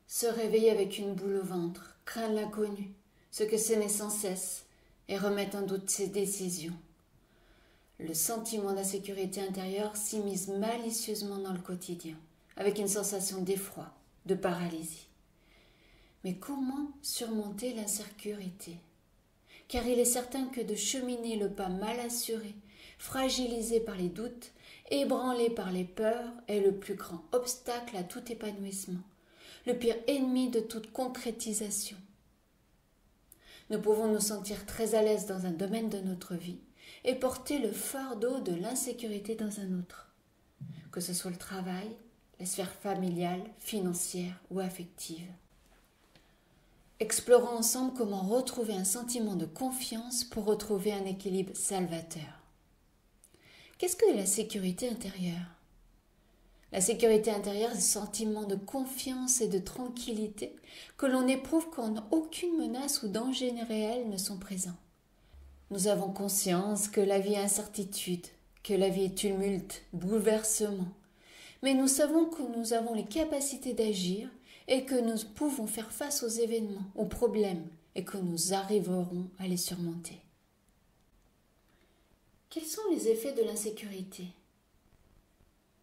Se réveiller avec une boule au ventre, craindre l'inconnu, se questionner sans cesse et remettre en doute ses décisions. Le sentiment d'insécurité intérieure s'immisce malicieusement dans le quotidien, avec une sensation d'effroi, de paralysie. Mais comment surmonter l'insécurité? Car il est certain que de cheminer le pas mal assuré, fragilisé par les doutes, ébranlé par les peurs, est le plus grand obstacle à tout épanouissement, le pire ennemi de toute concrétisation. Nous pouvons nous sentir très à l'aise dans un domaine de notre vie et porter le fardeau de l'insécurité dans un autre, que ce soit le travail, la sphère familiale, financière ou affective. Explorons ensemble comment retrouver un sentiment de confiance pour retrouver un équilibre salvateur. Qu'est-ce que la sécurité intérieure? La sécurité intérieure est un sentiment de confiance et de tranquillité que l'on éprouve quand aucune menace ou danger réel ne sont présents. Nous avons conscience que la vie est incertitude, que la vie est tumulte, bouleversement, mais nous savons que nous avons les capacités d'agir et que nous pouvons faire face aux événements, aux problèmes, et que nous arriverons à les surmonter. Quels sont les effets de l'insécurité?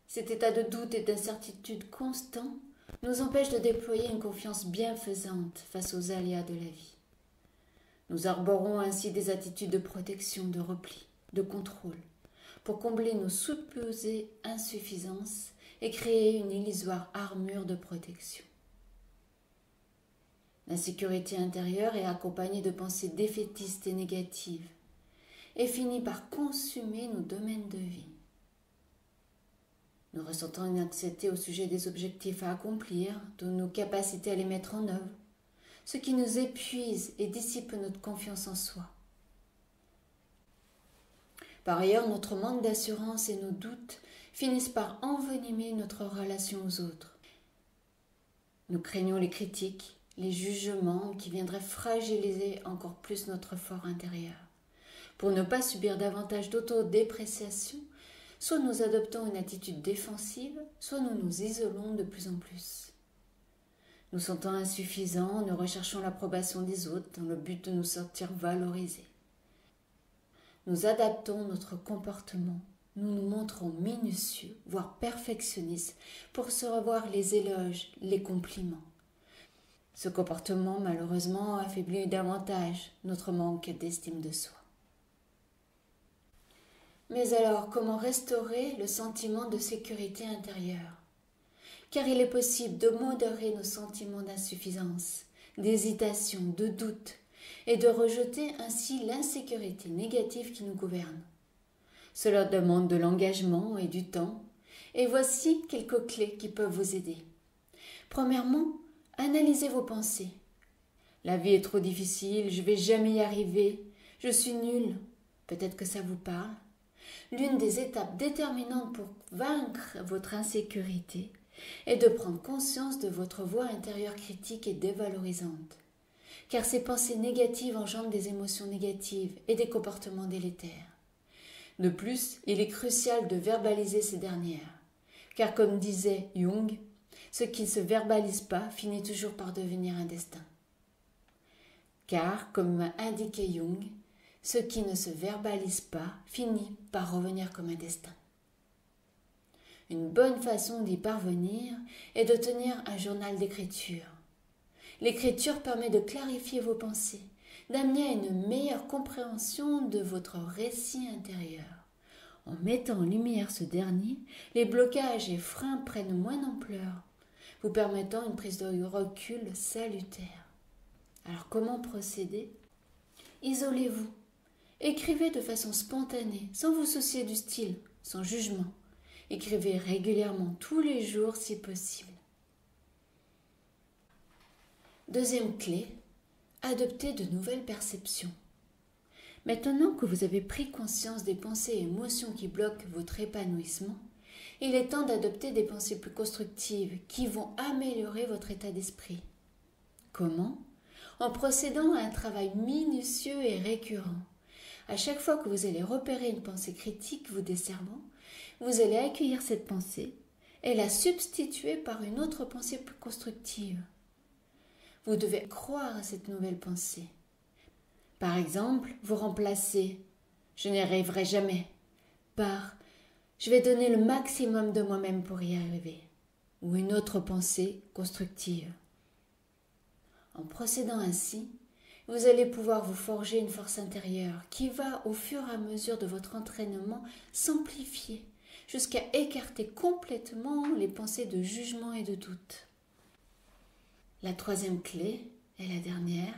Cet état de doute et d'incertitude constant nous empêche de déployer une confiance bienfaisante face aux aléas de la vie. Nous arborons ainsi des attitudes de protection, de repli, de contrôle, pour combler nos supposées insuffisances et créer une illusoire armure de protection. L'insécurité intérieure est accompagnée de pensées défaitistes et négatives et finit par consumer nos domaines de vie. Nous ressentons une anxiété au sujet des objectifs à accomplir, de nos capacités à les mettre en œuvre, ce qui nous épuise et dissipe notre confiance en soi. Par ailleurs, notre manque d'assurance et nos doutes finissent par envenimer notre relation aux autres. Nous craignons les critiques, les jugements qui viendraient fragiliser encore plus notre fort intérieur. Pour ne pas subir davantage d'autodépréciation, soit nous adoptons une attitude défensive, soit nous nous isolons de plus en plus. Nous sentons insuffisants, nous recherchons l'approbation des autres dans le but de nous sentir valorisés. Nous adaptons notre comportement, nous nous montrons minutieux, voire perfectionnistes, pour recevoir les éloges, les compliments. Ce comportement, malheureusement, affaiblit davantage notre manque d'estime de soi. Mais alors, comment restaurer le sentiment de sécurité intérieure? Car il est possible de modérer nos sentiments d'insuffisance, d'hésitation, de doute, et de rejeter ainsi l'insécurité négative qui nous gouverne. Cela demande de l'engagement et du temps, et voici quelques clés qui peuvent vous aider. Premièrement, analysez vos pensées. La vie est trop difficile, je ne vais jamais y arriver, je suis nulle. Peut-être que ça vous parle. L'une des étapes déterminantes pour vaincre votre insécurité est de prendre conscience de votre voix intérieure critique et dévalorisante. Car ces pensées négatives engendrent des émotions négatives et des comportements délétères. De plus, il est crucial de verbaliser ces dernières. Car comme disait Jung, ce qui ne se verbalise pas finit toujours par devenir un destin. Car, comme indiquait Jung, ce qui ne se verbalise pas finit par revenir comme un destin. Une bonne façon d'y parvenir est de tenir un journal d'écriture. L'écriture permet de clarifier vos pensées, d'amener à une meilleure compréhension de votre récit intérieur. En mettant en lumière ce dernier, les blocages et freins prennent moins d'ampleur, vous permettant une prise de recul salutaire. Alors comment procéder? Isolez-vous. Écrivez de façon spontanée, sans vous soucier du style, sans jugement. Écrivez régulièrement, tous les jours si possible. Deuxième clé, adoptez de nouvelles perceptions. Maintenant que vous avez pris conscience des pensées et émotions qui bloquent votre épanouissement, il est temps d'adopter des pensées plus constructives qui vont améliorer votre état d'esprit. Comment? En procédant à un travail minutieux et récurrent. À chaque fois que vous allez repérer une pensée critique vous desservant, vous allez accueillir cette pensée et la substituer par une autre pensée plus constructive. Vous devez croire à cette nouvelle pensée. Par exemple, vous remplacez « je n'y arriverai jamais » par « je vais donner le maximum de moi-même pour y arriver » ou une autre pensée constructive. En procédant ainsi, vous allez pouvoir vous forger une force intérieure qui va, au fur et à mesure de votre entraînement, s'amplifier jusqu'à écarter complètement les pensées de jugement et de doute. La troisième clé est la dernière,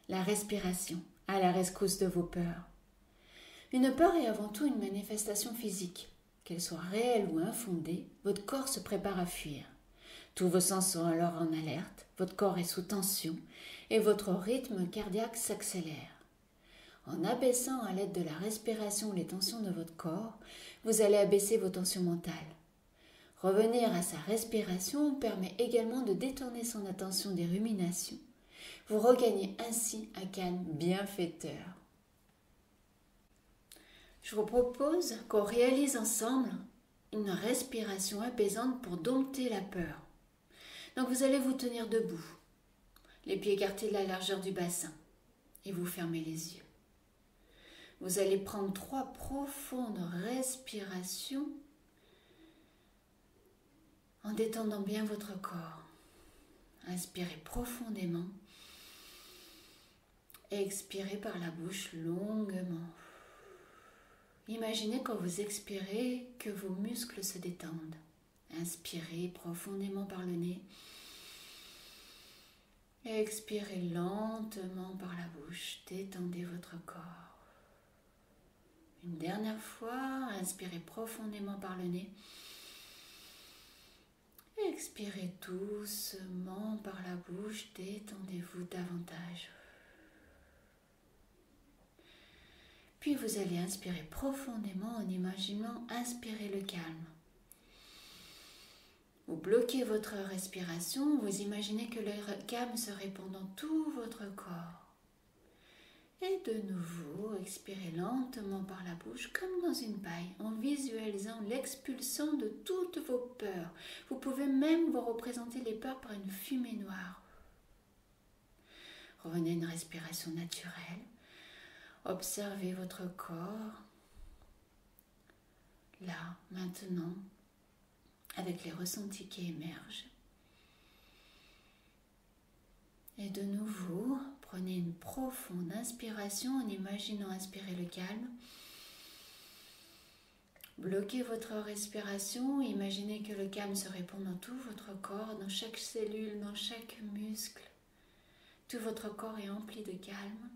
la respiration, à la rescousse de vos peurs. Une peur est avant tout une manifestation physique. Qu'elle soit réelle ou infondée, votre corps se prépare à fuir. Tous vos sens sont alors en alerte, votre corps est sous tension et votre rythme cardiaque s'accélère. En abaissant à l'aide de la respiration les tensions de votre corps, vous allez abaisser vos tensions mentales. Revenir à sa respiration permet également de détourner son attention des ruminations. Vous regagnez ainsi un calme bienfaiteur. Je vous propose qu'on réalise ensemble une respiration apaisante pour dompter la peur. Donc vous allez vous tenir debout, les pieds écartés de la largeur du bassin et vous fermez les yeux. Vous allez prendre 3 profondes respirations en détendant bien votre corps. Inspirez profondément. Expirez par la bouche longuement. Imaginez quand vous expirez que vos muscles se détendent. Inspirez profondément par le nez. Expirez lentement par la bouche. Détendez votre corps. Une dernière fois, inspirez profondément par le nez. Expirez doucement par la bouche. Détendez-vous davantage. Puis vous allez inspirer profondément en imaginant inspirer le calme. Vous bloquez votre respiration, vous imaginez que le calme se répand dans tout votre corps. Et de nouveau, expirez lentement par la bouche comme dans une paille, en visualisant l'expulsion de toutes vos peurs. Vous pouvez même vous représenter les peurs par une fumée noire. Revenez à une respiration naturelle. Observez votre corps, là, maintenant, avec les ressentis qui émergent. Et de nouveau, prenez une profonde inspiration en imaginant inspirer le calme. Bloquez votre respiration, imaginez que le calme se répand dans tout votre corps, dans chaque cellule, dans chaque muscle. Tout votre corps est empli de calme.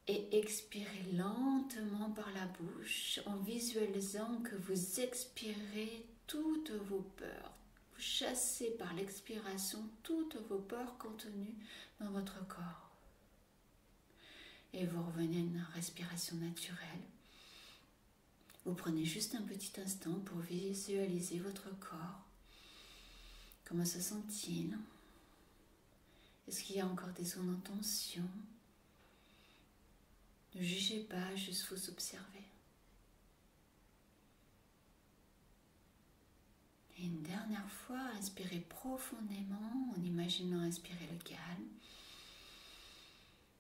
Et expirez lentement par la bouche en visualisant que vous expirez toutes vos peurs. Vous chassez par l'expiration toutes vos peurs contenues dans votre corps. Et vous revenez à une respiration naturelle. Vous prenez juste un petit instant pour visualiser votre corps. Comment se sent-il? Est-ce qu'il y a encore des zones en tension? Ne jugez pas, juste vous observez. Et une dernière fois, inspirez profondément en imaginant inspirer le calme.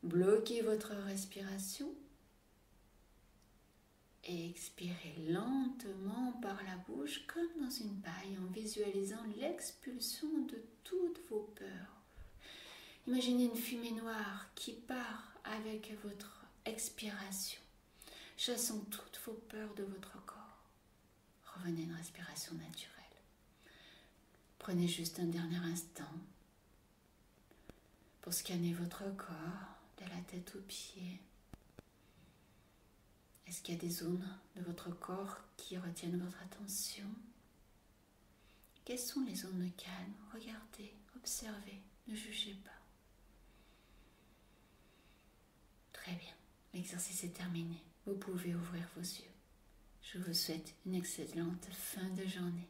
Bloquez votre respiration. Et expirez lentement par la bouche comme dans une paille en visualisant l'expulsion de toutes vos peurs. Imaginez une fumée noire qui part avec votre expiration, chassant toutes vos peurs de votre corps. Revenez à une respiration naturelle. Prenez juste un dernier instant pour scanner votre corps, de la tête aux pieds. Est-ce qu'il y a des zones de votre corps qui retiennent votre attention? Quelles sont les zones calmes? Regardez, observez, ne jugez pas. Très bien. L'exercice est terminé. Vous pouvez ouvrir vos yeux. Je vous souhaite une excellente fin de journée.